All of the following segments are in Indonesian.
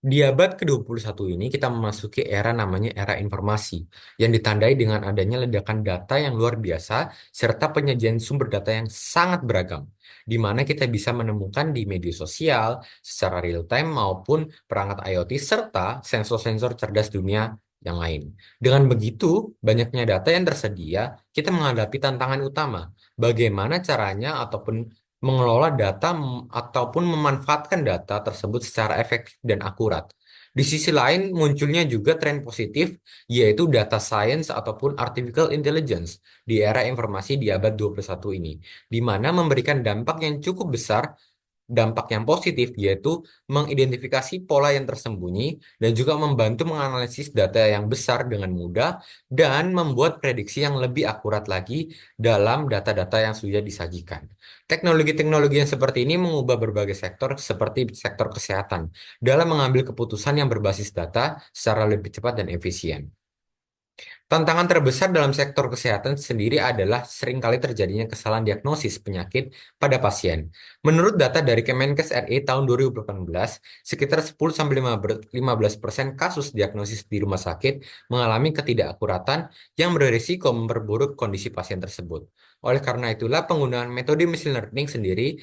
Di abad ke-21 ini kita memasuki era namanya era informasi yang ditandai dengan adanya ledakan data yang luar biasa serta penyajian sumber data yang sangat beragam di mana kita bisa menemukan di media sosial secara real time maupun perangkat IoT serta sensor-sensor cerdas dunia yang lain. Dengan begitu, banyaknya data yang tersedia, kita menghadapi tantangan utama. Bagaimana caranya ataupun mengelola data ataupun memanfaatkan data tersebut secara efektif dan akurat. Di sisi lain, munculnya juga tren positif, yaitu data science ataupun artificial intelligence di era informasi di abad 21 ini, di mana memberikan dampak yang cukup besar. Dampak yang positif yaitu mengidentifikasi pola yang tersembunyi dan juga membantu menganalisis data yang besar dengan mudah dan membuat prediksi yang lebih akurat lagi dalam data-data yang sudah disajikan. Teknologi-teknologi yang seperti ini mengubah berbagai sektor seperti sektor kesehatan dalam mengambil keputusan yang berbasis data secara lebih cepat dan efisien. Tantangan terbesar dalam sektor kesehatan sendiri adalah seringkali terjadinya kesalahan diagnosis penyakit pada pasien. Menurut data dari Kemenkes RI tahun 2018, sekitar 10-15% kasus diagnosis di rumah sakit mengalami ketidakakuratan yang berisiko memperburuk kondisi pasien tersebut. Oleh karena itulah, penggunaan metode machine learning sendiri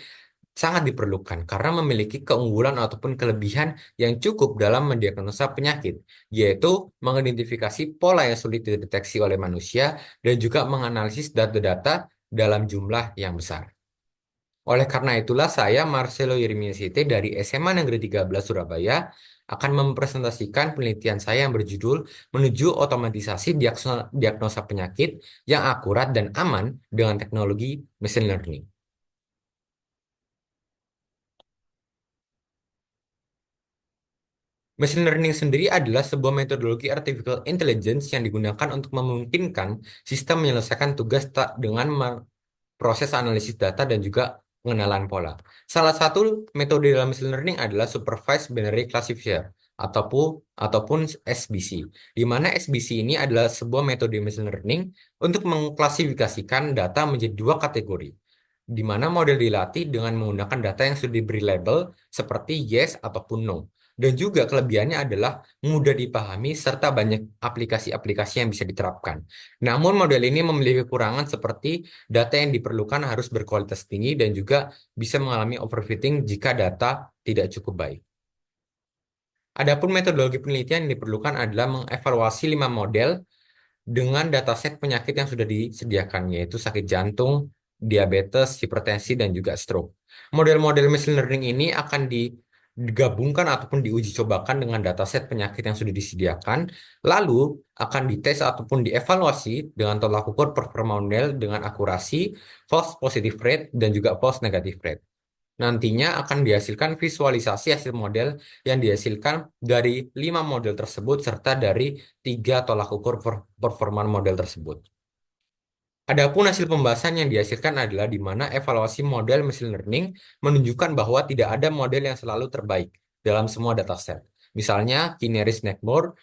sangat diperlukan karena memiliki keunggulan ataupun kelebihan yang cukup dalam mendiagnosa penyakit, yaitu mengidentifikasi pola yang sulit dideteksi oleh manusia dan juga menganalisis data-data dalam jumlah yang besar. Oleh karena itulah saya, Marcelo Yermiasite dari SMA Negeri 13 Surabaya, akan mempresentasikan penelitian saya yang berjudul Menuju Otomatisasi Diagnosa Penyakit yang Akurat dan Aman dengan Teknologi Machine Learning. Machine learning sendiri adalah sebuah metodologi artificial intelligence yang digunakan untuk memungkinkan sistem menyelesaikan tugas dengan proses analisis data dan juga pengenalan pola. Salah satu metode dalam machine learning adalah Supervised Binary Classifier ataupun SBC, di mana SBC ini adalah sebuah metode machine learning untuk mengklasifikasikan data menjadi dua kategori, di mana model dilatih dengan menggunakan data yang sudah diberi label seperti yes ataupun no. Dan juga kelebihannya adalah mudah dipahami serta banyak aplikasi-aplikasi yang bisa diterapkan. Namun model ini memiliki kekurangan seperti data yang diperlukan harus berkualitas tinggi dan juga bisa mengalami overfitting jika data tidak cukup baik. Adapun metodologi penelitian yang diperlukan adalah mengevaluasi 5 model dengan dataset penyakit yang sudah disediakan, yaitu sakit jantung, diabetes, hipertensi, dan juga stroke. Model-model machine learning ini akan digabungkan ataupun diuji cobakan dengan dataset penyakit yang sudah disediakan, lalu akan dites ataupun dievaluasi dengan tolak ukur performa model dengan akurasi, false positive rate, dan juga false negative rate. Nantinya akan dihasilkan visualisasi hasil model yang dihasilkan dari 5 model tersebut serta dari 3 tolak ukur performa model tersebut. Adapun hasil pembahasan yang dihasilkan adalah di mana evaluasi model machine learning menunjukkan bahwa tidak ada model yang selalu terbaik dalam semua dataset. Misalnya, Kineris Netmore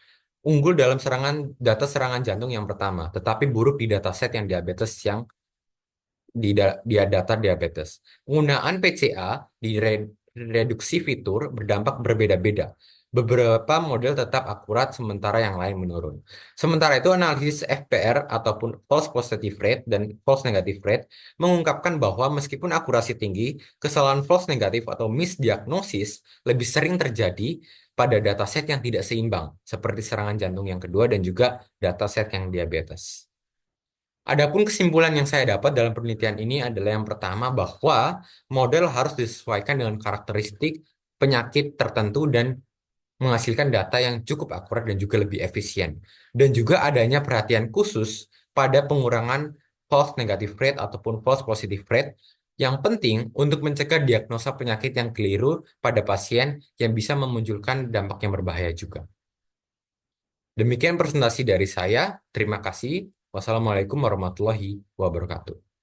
unggul dalam data serangan jantung yang pertama, tetapi buruk di dataset yang diabetes yang dia data diabetes. Penggunaan PCA di reduksi fitur berdampak berbeda-beda. Beberapa model tetap akurat sementara yang lain menurun. Sementara itu analisis FPR ataupun false positive rate dan false negative rate mengungkapkan bahwa meskipun akurasi tinggi, kesalahan false negatif atau misdiagnosis lebih sering terjadi pada dataset yang tidak seimbang, seperti serangan jantung yang kedua dan juga dataset yang diabetes. Adapun kesimpulan yang saya dapat dalam penelitian ini adalah yang pertama bahwa model harus disesuaikan dengan karakteristik penyakit tertentu dan menghasilkan data yang cukup akurat dan juga lebih efisien. Dan juga adanya perhatian khusus pada pengurangan false negative rate ataupun false positive rate yang penting untuk mencegah diagnosa penyakit yang keliru pada pasien yang bisa memunculkan dampak yang berbahaya juga. Demikian presentasi dari saya. Terima kasih. Wassalamualaikum warahmatullahi wabarakatuh.